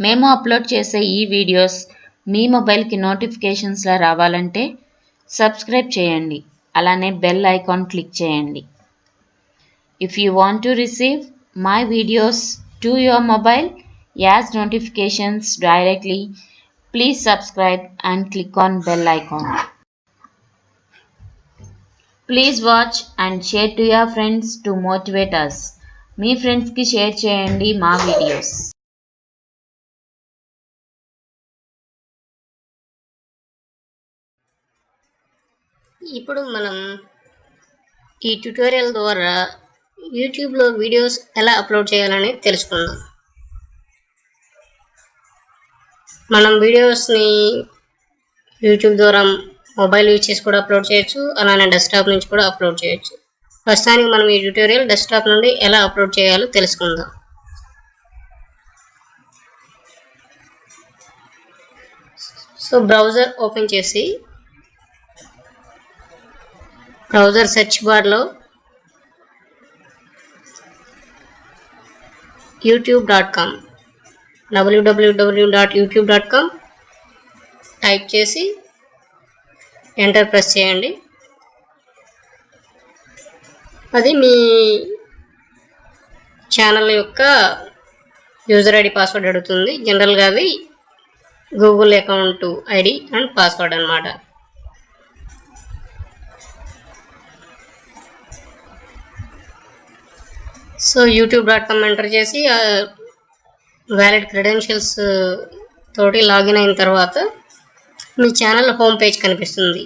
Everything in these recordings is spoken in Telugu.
మేము అప్లోడ్ చేసే ఈ వీడియోస్ మీ మొబైల్కి నోటిఫికేషన్స్లా రావాలంటే సబ్స్క్రైబ్ చేయండి, అలానే బెల్ ఐకాన్ క్లిక్ చేయండి. If you want to receive my videos to your mobile as notifications directly, please subscribe and click on bell icon. Please watch and share to your friends to motivate us. మీ ఫ్రెండ్స్కి షేర్ చేయండి మా వీడియోస్. ఇప్పుడు మనం ఈ ట్యుటోరియల్ ద్వారా యూట్యూబ్లో వీడియోస్ ఎలా అప్లోడ్ చేయాలని తెలుసుకుందాం. మనం వీడియోస్ని యూట్యూబ్ ద్వారా మొబైల్ యూజ్ చేసి కూడా అప్లోడ్ చేయొచ్చు, అలానే డెస్క్టాప్ నుంచి కూడా అప్లోడ్ చేయొచ్చు. ప్రస్తుతానికి మనం ఈ ట్యుటోరియల్ డెస్క్టాప్ నుండి ఎలా అప్లోడ్ చేయాలో తెలుసుకుందాం. సో బ్రౌజర్ ఓపెన్ చేసి బ్రౌజర్ సెర్చ్ బార్లో youtube.com www.youtube.com టైప్ చేసి ఎంటర్ ప్రెస్ చేయండి. అది మీ ఛానల్ యొక్క యూజర్ ఐడి పాస్వర్డ్ అడుగుతుంది. జనరల్గా అవి Google account ID and password అన్నమాట. సో youtube.com ఎంటర్ చేసి వ్యాలిడ్ క్రెడెన్షియల్స్ తోటి లాగిన్ అయిన తర్వాత మీ ఛానల్ హోమ్ పేజ్ కనిపిస్తుంది.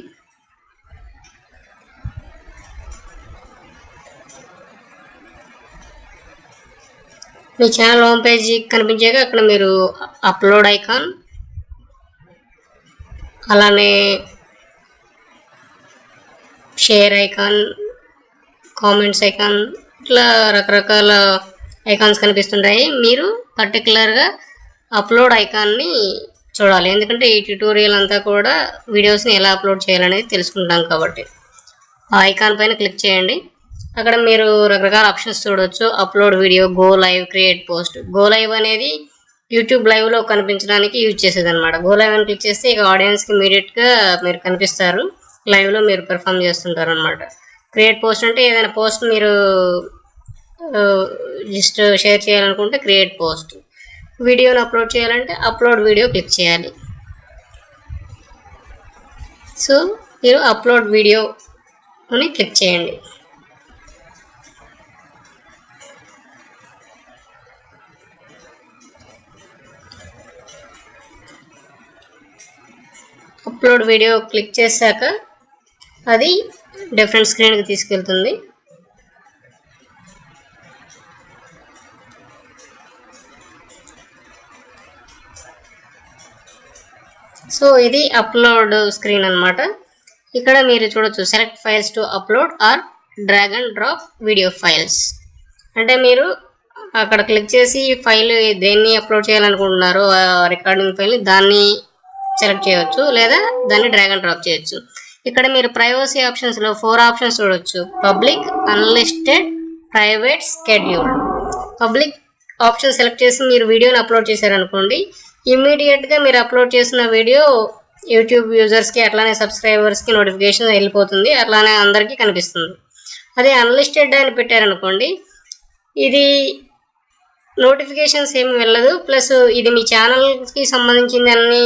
మీ ఛానల్ హోమ్ పేజ్ కనిపించాక అక్కడ మీరు అప్లోడ్ ఐకాన్, అలానే షేర్ ఐకాన్, కామెంట్స్ ఐకాన్, ఇట్లా రకరకాల ఐకాన్స్ కనిపిస్తుంటాయి. మీరు పర్టికులర్గా అప్లోడ్ ఐకాన్ని చూడాలి, ఎందుకంటే ఈ ట్యుటోరియల్ అంతా కూడా వీడియోస్ని ఎలా అప్లోడ్ చేయాలనేది తెలుసుకుంటాం కాబట్టి. ఆ ఐకాన్ పైన క్లిక్ చేయండి. అక్కడ మీరు రకరకాల ఆప్షన్స్ చూడవచ్చు. Upload video, go live, create post. Go live అనేది యూట్యూబ్ లైవ్లో కనిపించడానికి యూజ్ చేసేది అనమాట. గో లైవ్ అని క్లిక్ చేస్తే ఇక ఆడియన్స్కి ఇమీడియట్గా మీరు కనిపిస్తారు, లైవ్లో మీరు పెర్ఫామ్ చేస్తుంటారు అనమాట. క్రియేట్ పోస్ట్ అంటే ఏదైనా పోస్ట్ మీరు జస్ట్ షేర్ చేయాలనుకుంటే క్రియేట్ పోస్ట్. వీడియోని అప్లోడ్ చేయాలంటే అప్లోడ్ వీడియో క్లిక్ చేయాలి. సో మీరు అప్లోడ్ వీడియో అని క్లిక్ చేయండి. అప్లోడ్ వీడియో క్లిక్ చేశాక అది డిఫరెంట్ స్క్రీన్కి తీసుకెళ్తుంది. సో ఇది అప్లోడ్ స్క్రీన్ అన్నమాట. ఇక్కడ మీరు చూడొచ్చు select files to upload or drag and drop video files. అంటే మీరు అక్కడ క్లిక్ చేసి ఫైల్ దేన్ని అప్లోడ్ చేయాలనుకుంటున్నారో రికార్డింగ్ ఫైల్ని దాన్ని సెలెక్ట్ చేయవచ్చు, లేదా దాన్ని డ్రాగ్ అండ్ డ్రాప్ చేయొచ్చు. ఇక్కడ మీరు ప్రైవసీ ఆప్షన్స్లో 4 ఆప్షన్స్ చూడవచ్చు. Public, unlisted, private, scheduled. Public option select చేసి మీరు వీడియోని అప్లోడ్ చేశారనుకోండి, ఇమ్మీడియట్గా మీరు అప్లోడ్ చేసిన వీడియో యూట్యూబ్ యూజర్స్కి అట్లానే సబ్స్క్రైబర్స్కి నోటిఫికేషన్ వెళ్ళిపోతుంది, అట్లానే అందరికీ కనిపిస్తుంది. అదే అన్లిస్టెడ్ అని పెట్టారనుకోండి, ఇది నోటిఫికేషన్స్ ఏమి వెళ్ళదు, ప్లస్ ఇది మీ ఛానల్కి సంబంధించిందని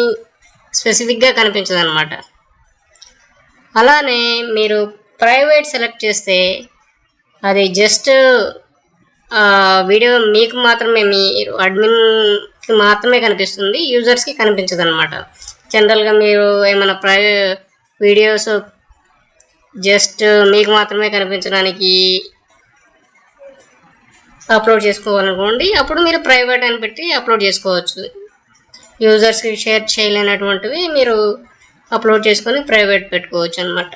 స్పెసిఫిక్గా కనిపించదు అనమాట. అలానే మీరు ప్రైవేట్ సెలెక్ట్ చేస్తే అది జస్ట్ వీడియో మీకు మాత్రమే, మీ అడ్మిన్కి మాత్రమే కనిపిస్తుంది, యూజర్స్కి కనిపించదు అనమాట. జనరల్గా మీరు ఏమైనా వీడియోస్ జస్ట్ మీకు మాత్రమే కనిపించడానికి అప్లోడ్ చేసుకోవాలనుకోండి, అప్పుడు మీరు ప్రైవేట్ అని పెట్టి అప్లోడ్ చేసుకోవచ్చు. యూజర్స్కి షేర్ చేయలేనటువంటివి మీరు అప్లోడ్ చేసుకొని ప్రైవేట్ పెట్టుకోవచ్చు అనమాట.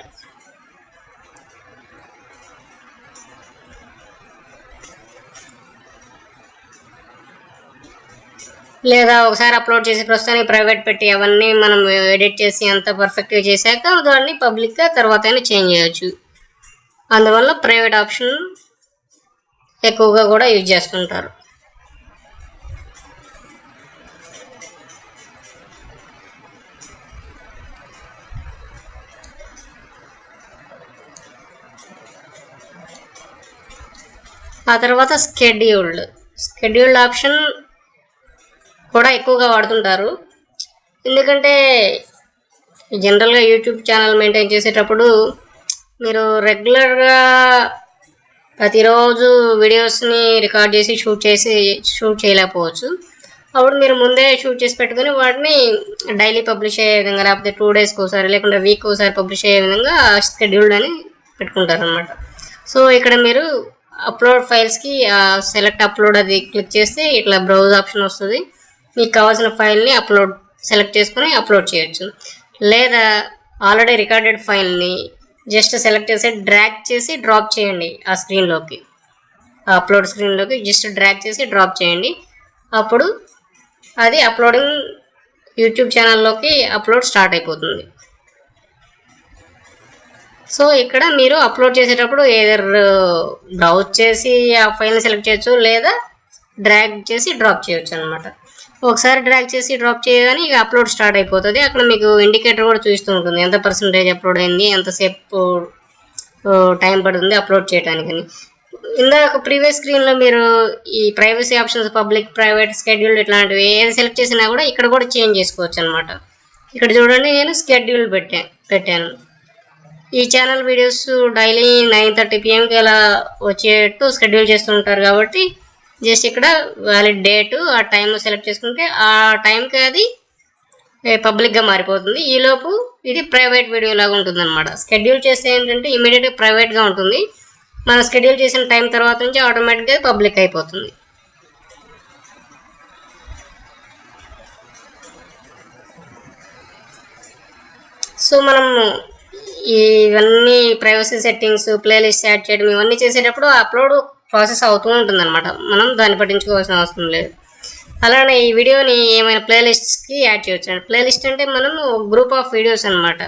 లేదా ఒకసారి అప్లోడ్ చేసి ప్రస్తుతానికి ప్రైవేట్ పెట్టి అవన్నీ మనం ఎడిట్ చేసి అంత పర్ఫెక్ట్గా చేశాక దాన్ని పబ్లిక్గా తర్వాత అయినా చేంజ్ చేయొచ్చు. అందువల్ల ప్రైవేట్ ఆప్షన్ ఎక్కువగా కూడా యూజ్ చేస్తుంటారు. ఆ తర్వాత స్కెడ్యూల్డ్ ఆప్షన్ కూడా ఎక్కువగా వాడుతుంటారు. ఎందుకంటే జనరల్గా యూట్యూబ్ ఛానల్ మెయింటైన్ చేసేటప్పుడు మీరు రెగ్యులర్గా ప్రతిరోజు వీడియోస్ని రికార్డ్ చేసి షూట్ చేయలేకపోవచ్చు. అప్పుడు మీరు ముందే షూట్ చేసి పెట్టుకుని వాటిని డైలీ పబ్లిష్ అయ్యే విధంగా, లేకపోతే 2 డేస్కి ఒకసారి లేకుండా వీక్ ఒకసారి పబ్లిష్ అయ్యే విధంగా షెడ్యూల్డ్ అని పెట్టుకుంటారు అనమాట. సో ఇక్కడ మీరు అప్లోడ్ ఫైల్స్కి సెలెక్ట్ అప్లోడ్ అది క్లిక్ చేస్తే ఇట్లా బ్రౌజ్ ఆప్షన్ వస్తుంది. మీకు కావాల్సిన ఫైల్ని సెలెక్ట్ చేసుకుని అప్లోడ్ చేయొచ్చు. లేదా ఆల్రెడీ రికార్డెడ్ ఫైల్ని జస్ట్ సెలెక్ట్ చేసి డ్రాగ్ చేసి డ్రాప్ చేయండి. ఆ స్క్రీన్లోకి, ఆ అప్లోడ్ స్క్రీన్లోకి జస్ట్ డ్రాగ్ చేసి డ్రాప్ చేయండి. అప్పుడు అది అప్లోడింగ్ యూట్యూబ్ ఛానల్లోకి అప్లోడ్ స్టార్ట్ అయిపోతుంది. సో ఇక్కడ మీరు అప్లోడ్ చేసేటప్పుడు ఏదర్ బ్రౌజ్ చేసి ఆ ఫైల్ని సెలెక్ట్ చేయొచ్చు, లేదా డ్రాగ్ చేసి డ్రాప్ చేయొచ్చు అనమాట. ఒకసారి డ్రాగ్ చేసి డ్రాప్ చేయగానే ఇక అప్లోడ్ స్టార్ట్ అయిపోతుంది. అక్కడ మీకు ఇండికేటర్ కూడా చూస్తూ ఉంటుంది, ఎంత పర్సెంటేజ్ అప్లోడ్ అయింది, ఎంతసేపు టైం పడుతుంది అప్లోడ్ చేయడానికని. ఇందాక ప్రీవియస్ స్క్రీన్లో మీరు ఈ privacy options, public, private, scheduled ఇట్లాంటివి ఏది సెలెక్ట్ చేసినా కూడా ఇక్కడ కూడా చేంజ్ చేసుకోవచ్చు అనమాట. ఇక్కడ చూడండి, నేను స్కెడ్యూల్ పెట్టాను. ఈ ఛానల్ వీడియోస్ డైలీ 9:30 PM అలా వచ్చేట్టు షెడ్యూల్ చేస్తుంటారు కాబట్టి జస్ట్ ఇక్కడ వ్యాలిడ్ డేటు, ఆ టైం సెలెక్ట్ చేసుకుంటే ఆ టైంకి అది పబ్లిక్గా మారిపోతుంది. ఈలోపు ఇది ప్రైవేట్ వీడియో లాగా ఉంటుంది అనమాట. షెడ్యూల్ చేస్తే ఏంటంటే ఇమీడియట్గా ప్రైవేట్గా ఉంటుంది. మనం షెడ్యూల్ చేసిన టైం తర్వాత నుంచి ఆటోమేటిక్గా పబ్లిక్ అయిపోతుంది. సో మనం ఇవన్నీ ప్రైవసీ సెట్టింగ్స్, ప్లేలిస్ట్ యాడ్ చేయడం ఇవన్నీ చేసేటప్పుడు అప్లోడ్ ప్రాసెస్ అవుతూ ఉంటుంది అనమాట. మనం దాన్ని పట్టించుకోవాల్సిన అవసరం లేదు. అలానే ఈ వీడియోని ఏమైనా ప్లేలిస్ట్కి యాడ్ చేయొచ్చు. ప్లేలిస్ట్ అంటే మనం గ్రూప్ ఆఫ్ వీడియోస్ అనమాట.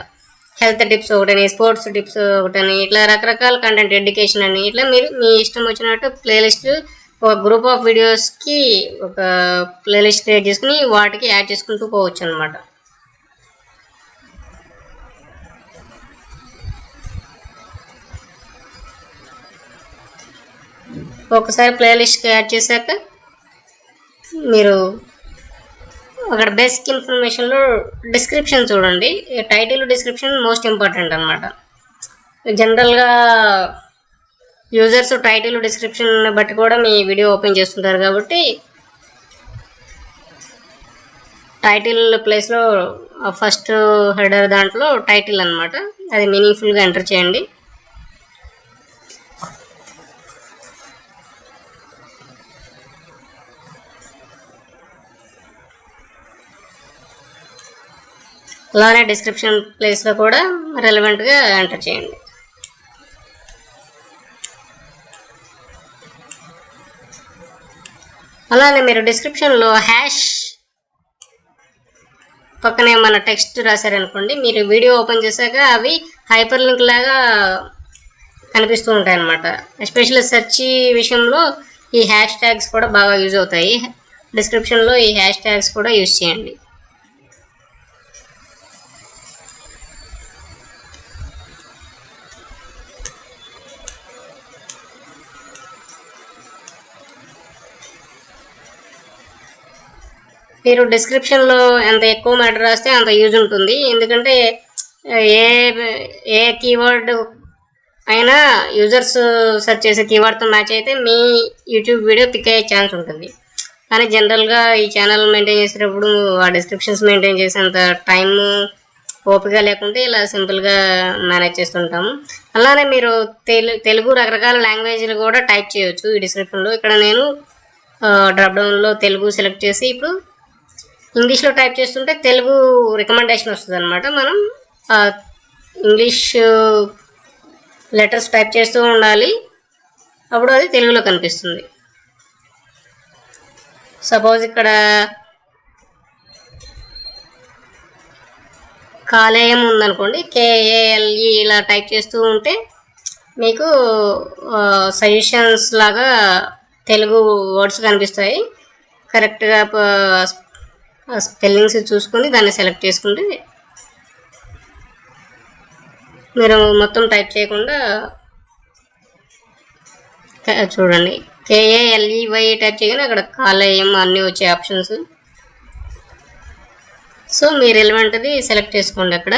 హెల్త్ టిప్స్ ఒకటని, స్పోర్ట్స్ టిప్స్ ఒకటని, ఇట్లా రకరకాల కంటెంట్, ఎడ్యుకేషన్ అని, ఇట్లా మీరు మీ ఇష్టం వచ్చినట్టు ప్లేలిస్ట్ ఒక గ్రూప్ ఆఫ్ వీడియోస్కి ఒక ప్లేలిస్ట్ క్రియేట్ చేసుకుని వాటికి యాడ్ చేసుకుంటూ పోవచ్చు అనమాట. ఒకసారి ప్లేలిస్ట్కి యాడ్ చేశాక మీరు అక్కడ బేసిక్ ఇన్ఫర్మేషన్లో డిస్క్రిప్షన్ చూడండి. టైటిల్, డిస్క్రిప్షన్ మోస్ట్ ఇంపార్టెంట్ అనమాట. జనరల్గా యూజర్స్ టైటిల్, డిస్క్రిప్షన్ బట్టి కూడా మీ వీడియో ఓపెన్ చేస్తుంటారు కాబట్టి టైటిల్ ప్లేస్లో ఫస్ట్ హెడర్ దాంట్లో టైటిల్ అనమాట, అది మీనింగ్ఫుల్గా ఎంటర్ చేయండి. అలానే డిస్క్రిప్షన్ ప్లేస్లో కూడా రెలవెంట్గా ఎంటర్ చేయండి. అలానే మీరు డిస్క్రిప్షన్లో హ్యాష్ పక్కనే మన టెక్స్ట్ రాశారనుకోండి, మీరు వీడియో ఓపెన్ చేశాక అవి హైపర్ లింక్ లాగా కనిపిస్తూ ఉంటాయి అన్నమాట. ఎస్పెషల్లీ సెర్చ్ విషయంలో ఈ హ్యాష్ ట్యాగ్స్ కూడా బాగా యూజ్ అవుతాయి. డిస్క్రిప్షన్లో ఈ హ్యాష్ ట్యాగ్స్ కూడా యూజ్ చేయండి. మీరు డిస్క్రిప్షన్లో ఎంత ఎక్కువ మ్యాటర్ రాస్తే అంత యూజ్ ఉంటుంది. ఎందుకంటే ఏ కీవర్డ్ అయినా యూజర్స్ సెర్చ్ చేసే కీవర్డ్తో మ్యాచ్ అయితే మీ యూట్యూబ్ వీడియో పిక్ అయ్యే ఛాన్స్ ఉంటుంది. కానీ జనరల్గా ఈ ఛానల్ మెయింటైన్ చేసేటప్పుడు ఆ డిస్క్రిప్షన్స్ మెయింటైన్ చేసేంత టైం ఓపిక లేకుంటే ఇలా సింపుల్గా మేనేజ్ చేస్తుంటాము. అలానే మీరు తెలుగు రకరకాల లాంగ్వేజ్లు కూడా టైప్ చేయవచ్చు ఈ డిస్క్రిప్షన్లో. ఇక్కడ నేను డ్రాప్డౌన్లో తెలుగు సెలెక్ట్ చేసి ఇప్పుడు ఇంగ్లీష్లో టైప్ చేస్తుంటే తెలుగు రికమెండేషన్ వస్తుంది అనమాట. మనం ఇంగ్లీష్ లెటర్స్ టైప్ చేస్తూ ఉండాలి, అప్పుడు అది తెలుగులో కనిపిస్తుంది. సపోజ్ ఇక్కడ కాలేయం ఉందనుకోండి, KALE ఇలా టైప్ చేస్తూ ఉంటే మీకు సజెషన్స్ లాగా తెలుగు వర్డ్స్ కనిపిస్తాయి. కరెక్ట్గా స్పెల్లింగ్స్ చూసుకొని దాన్ని సెలెక్ట్ చేసుకుంటే మీరు మొత్తం టైప్ చేయకుండా చూడండి KALEY టైప్ చేయగానే అక్కడ కాలేయం అన్నీ వచ్చే ఆప్షన్స్. సో మీ రిలవెంట్ది సెలెక్ట్ చేసుకోండి అక్కడ.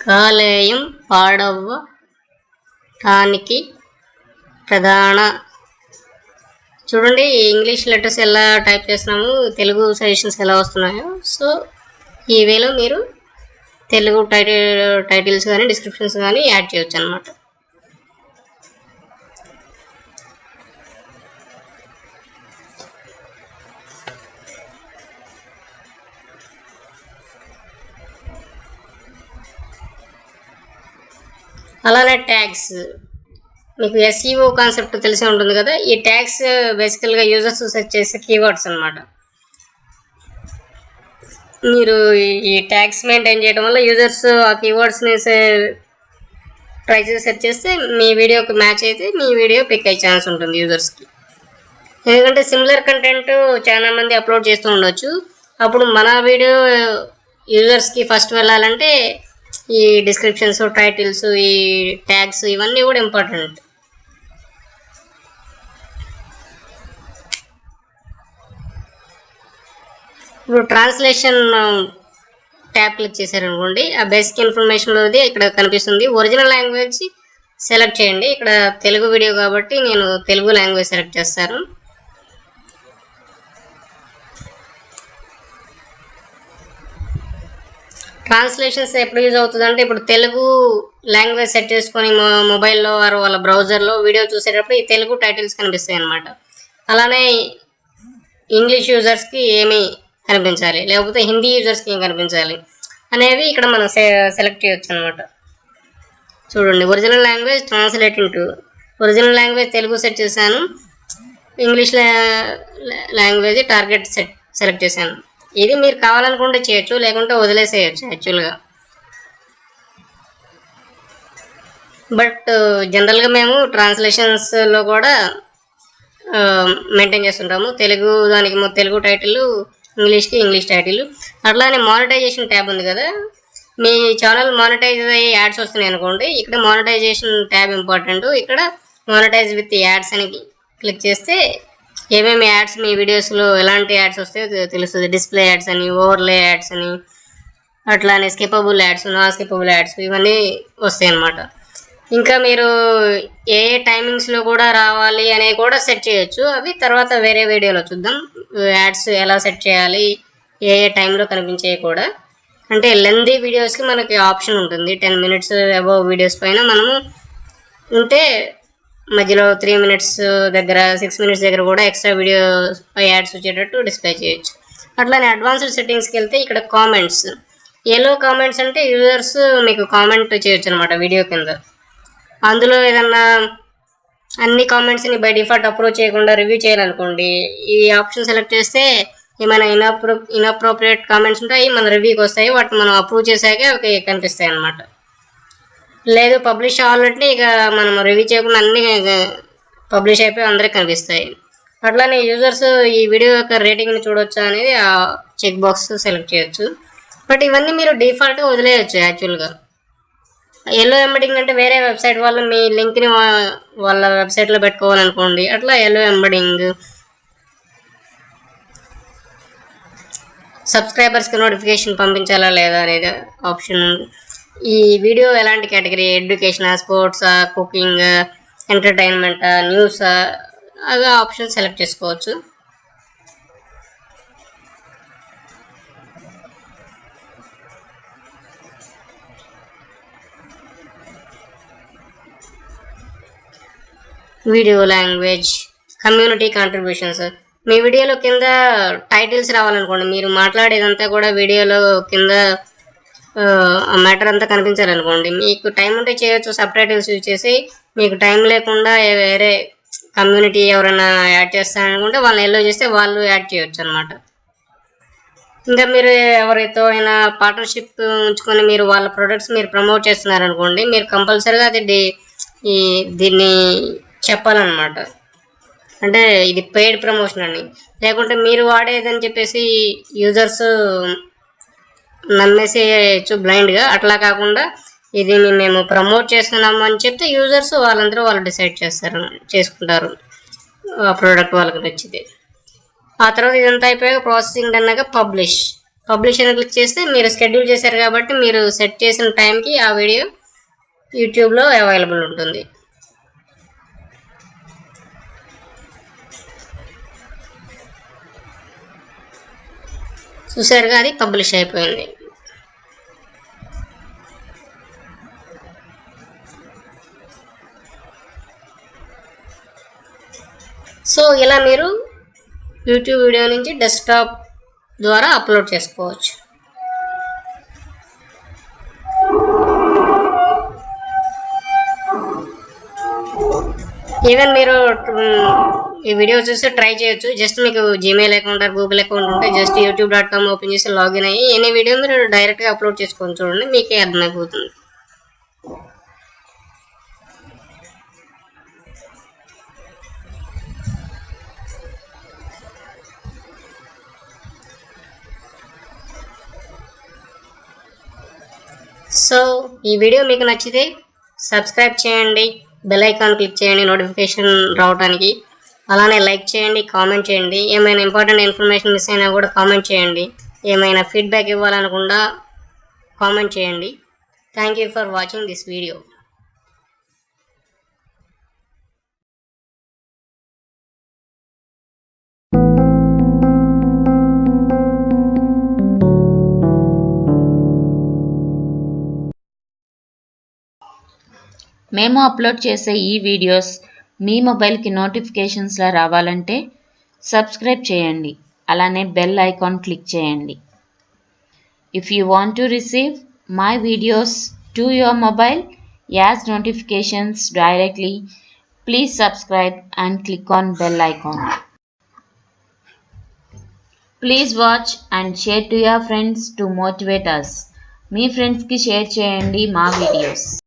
కాలేయం పాడవటానికి ప్రధాన. చూడండి ఇంగ్లీష్ లెటర్స్ ఎలా టైప్ చేస్తున్నాము, తెలుగు సజెషన్స్ ఎలా వస్తున్నాయో. సో ఈ వేలో మీరు తెలుగు టైటిల్స్ కానీ డిస్క్రిప్షన్స్ కానీ యాడ్ చేయొచ్చు అనమాట. అలానే ట్యాగ్స్, మీకు SEO కాన్సెప్ట్ తెలిసే ఉంటుంది కదా. ఈ ట్యాగ్స్ బేసికల్గా యూజర్స్ సెర్చ్ చేసే కీవర్డ్స్ అనమాట. మీరు ఈ ట్యాగ్స్ మెయింటైన్ చేయడం వల్ల యూజర్స్ ఆ కీవర్డ్స్ని ట్రై చేసి సెర్చ్ చేస్తే మీ వీడియోకి మ్యాచ్ అయితే మీ వీడియో పిక్ అయ్యే ఛాన్స్ ఉంటుంది యూజర్స్కి. ఎందుకంటే సిమిలర్ కంటెంట్ చాలా మంది అప్లోడ్ చేస్తూ ఉండొచ్చు. అప్పుడు మన వీడియో యూజర్స్కి ఫస్ట్ వెళ్ళాలంటే ఈ డిస్క్రిప్షన్స్, టైటిల్స్, ఈ ట్యాగ్స్ ఇవన్నీ కూడా ఇంపార్టెంట్. ఇప్పుడు ట్రాన్స్లేషన్ ట్యాబ్ క్లిక్ చేశారనుకోండి, ఆ బేసిక్ ఇన్ఫర్మేషన్లోది ఇక్కడ కనిపిస్తుంది. ఒరిజినల్ లాంగ్వేజ్ సెలెక్ట్ చేయండి. ఇక్కడ తెలుగు వీడియో కాబట్టి నేను తెలుగు లాంగ్వేజ్ సెలెక్ట్ చేస్తాను. ట్రాన్స్లేషన్స్ ఎప్పుడు యూజ్ అవుతుందంటే, ఇప్పుడు తెలుగు లాంగ్వేజ్ సెట్ చేసుకొని మొబైల్లో ఆర్ వాళ్ళ బ్రౌజర్లో వీడియో చూసేటప్పుడు ఈ తెలుగు టైటిల్స్ కనిపిస్తాయి అన్నమాట. అలానే ఇంగ్లీష్ యూజర్స్కి ఏమి కనిపించాలి, లేకపోతే హిందీ యూజర్స్కి ఏం కనిపించాలి అనేవి ఇక్కడ మనం సెలెక్ట్ చేయొచ్చు అనమాట. చూడండి original language translating to, original language Telugu set చేశాను, ఇంగ్లీష్ లాంగ్వేజ్ టార్గెట్ సెలెక్ట్ చేశాను. ఇది మీరు కావాలనుకుంటే చేయొచ్చు, లేకుంటే వదిలేసేయచ్చు యాక్చువల్గా. బట్ జనరల్గా మేము ట్రాన్స్లేషన్స్లో కూడా మెయింటైన్ చేస్తుంటాము. తెలుగు దానికి తెలుగు టైటిల్, ఇంగ్లీష్కి ఇంగ్లీష్ టైటిల్. అట్లానే మానిటైజేషన్ ట్యాబ్ ఉంది కదా, మీ ఛానల్ మానిటైజ్ అయ్యే యాడ్స్ వస్తున్నాయి అనుకోండి, ఇక్కడ మానిటైజేషన్ ట్యాబ్ ఇంపార్టెంట్. ఇక్కడ మానిటైజ్ విత్ యాడ్స్ అని క్లిక్ చేస్తే ఏమేమి యాడ్స్ మీ వీడియోస్లో ఎలాంటి యాడ్స్ వస్తాయో తెలుస్తుంది. డిస్ప్లే యాడ్స్ అని, ఓవర్లే యాడ్స్ అని, అట్లానే skippable ads, non skippable ads ఇవన్నీ వస్తాయి అన్నమాట. ఇంకా మీరు ఏ టైమింగ్స్లో కూడా రావాలి అనేవి కూడా సెట్ చేయొచ్చు. అవి తర్వాత వేరే వీడియోలో చూద్దాం. యాడ్స్ ఎలా సెట్ చేయాలి, ఏ టైంలో కనిపించేవి కూడా. అంటే లెంతీ వీడియోస్కి మనకి ఆప్షన్ ఉంటుంది. 10 minutes అబవ్ వీడియోస్ పైన మనము ఉంటే మధ్యలో 3 minutes దగ్గర, 6 minutes దగ్గర కూడా ఎక్స్ట్రా వీడియో యాడ్స్ వచ్చేటట్టు డిస్ప్లే చేయొచ్చు. అట్లానే అడ్వాన్స్డ్ సెట్టింగ్స్కి వెళ్తే ఇక్కడ కామెంట్స్, ఎల్లో కామెంట్స్ అంటే యూజర్స్ మీకు కామెంట్ చేయొచ్చు అనమాట వీడియో కింద. అందులో ఏదన్నా అన్ని కామెంట్స్ని బై డిఫాల్ట్ అప్రూవ్ చేయకుండా రివ్యూ చేయాలనుకోండి, ఈ ఆప్షన్ సెలెక్ట్ చేస్తే ఏమైనా ఇన్అప్రోప్రియేట్ కామెంట్స్ ఉంటాయి, మన రివ్యూకి వస్తాయి. వాటిని మనం అప్రూవ్ చేశాక అవి కనిపిస్తాయి అన్నమాట. లేదు పబ్లిష్ అవ్వాలంటే ఇక మనం రివ్యూ చేయకుండా అన్నీ పబ్లిష్ అయిపోయి అందరికి కనిపిస్తాయి. అట్లానే యూజర్స్ ఈ వీడియో యొక్క రేటింగ్ని చూడొచ్చా అనేది ఆ చెక్ బాక్స్ సెలెక్ట్ చేయొచ్చు. బట్ ఇవన్నీ మీరు డిఫాల్ట్గా వదిలేయచ్చు యాక్చువల్గా. ఎల్లో ఎంబడింగ్ అంటే వేరే వెబ్సైట్ వాళ్ళు మీ లింక్ని వాళ్ళ వెబ్సైట్లో పెట్టుకోవాలనుకోండి, అట్లా ఎల్లో ఎంబడింగ్. సబ్స్క్రైబర్స్కి నోటిఫికేషన్ పంపించాలా లేదా అనేది ఆప్షన్. ఈ వీడియో ఎలాంటి కేటగిరీ, ఎడ్యుకేషనా, స్పోర్ట్సా, కుకింగ్, ఎంటర్టైన్మెంటా, న్యూసా, అవి ఆప్షన్ సెలెక్ట్ చేసుకోవచ్చు. Video language, community contributions. మీ వీడియోలో కింద టైటిల్స్ రావాలనుకోండి, మీరు మాట్లాడేదంతా కూడా వీడియోలో కింద ఆ మ్యాటర్ అంతా కనిపించాలనుకోండి, మీకు టైం ఉంటే చేయొచ్చు సబ్ టైటిల్స్ యూజ్ చేసి. మీకు టైం లేకుండా వేరే కమ్యూనిటీ ఎవరైనా యాడ్ చేస్తారనుకుంటే వాళ్ళని ఎల్లో చేస్తే వాళ్ళు యాడ్ చేయొచ్చు అనమాట. ఇంకా మీరు ఎవరితో అయినా పార్ట్నర్షిప్ ఉంచుకొని మీరు వాళ్ళ ప్రొడక్ట్స్ మీరు ప్రమోట్ చేస్తున్నారనుకోండి, మీరు కంపల్సరీగా అది దీన్ని చెప్పాలన్నమాట. అంటే ఇది పెయిడ్ ప్రమోషన్ అని, లేకుంటే మీరు వాడేదని చెప్పేసి యూజర్స్ నమ్మేసేయచ్చు బ్లైండ్గా. అట్లా కాకుండా ఇది మేము ప్రమోట్ చేస్తున్నాము అని చెప్తే యూజర్స్ వాళ్ళందరూ వాళ్ళు డిసైడ్ చేసుకుంటారు ఆ ప్రోడక్ట్ వాళ్ళకి నచ్చితే. ఆ తర్వాత ఇదంతా అయిపోయాక ప్రాసెసింగ్ అన్నాక పబ్లిష్ అని క్లిక్ చేస్తే మీరు షెడ్యూల్ చేశారు కాబట్టి మీరు సెట్ చేసిన టైంకి ఆ వీడియో యూట్యూబ్లో అవైలబుల్ ఉంటుంది. చూసారుగా, అది పబ్లిష్ అయిపోయింది. సో ఇలా మీరు యూట్యూబ్ వీడియో నుంచి డెస్క్టాప్ ద్వారా అప్లోడ్ చేసుకోవచ్చు. ఈవెన్ మీరు ఈ వీడియో చూసి ట్రై చేయొచ్చు. జస్ట్ మీకు జీమెయిల్ అకౌంట్ గూగుల్ అకౌంట్ ఉంటే జస్ట్ youtube.com ఓపెన్ చేసి లాగిన్ అయ్యి ఎనీ వీడియో మీరు డైరెక్ట్గా అప్లోడ్ చేసుకొని చూడండి, మీకే అర్థమైపోతుంది. సో ఈ వీడియో మీకు నచ్చితే సబ్స్క్రైబ్ చేయండి, బెల్ ఐకాన్ క్లిక్ చేయండి నోటిఫికేషన్ రావడానికి. అలానే లైక్ చేయండి, కామెంట్ చేయండి. ఏమైనా ఇంపార్టెంట్ ఇన్ఫర్మేషన్ మిస్ అయినా కూడా కామెంట్ చేయండి. ఏమైనా ఫీడ్బ్యాక్ ఇవ్వాలనుకుండా కామెంట్ చేయండి. Thank you for watching this video. మేము అప్లోడ్ చేసే ఈ వీడియోస్ మీ మొబైల్కి నోటిఫికేషన్స్లా రావాలంటే సబ్స్క్రైబ్ చేయండి, అలానే బెల్ ఐకాన్ క్లిక్ చేయండి. If you want to receive my videos to your mobile as notifications directly, please subscribe and click on bell icon. Please watch and share to your friends to motivate us. మీ ఫ్రెండ్స్కి షేర్ చేయండి మా వీడియోస్.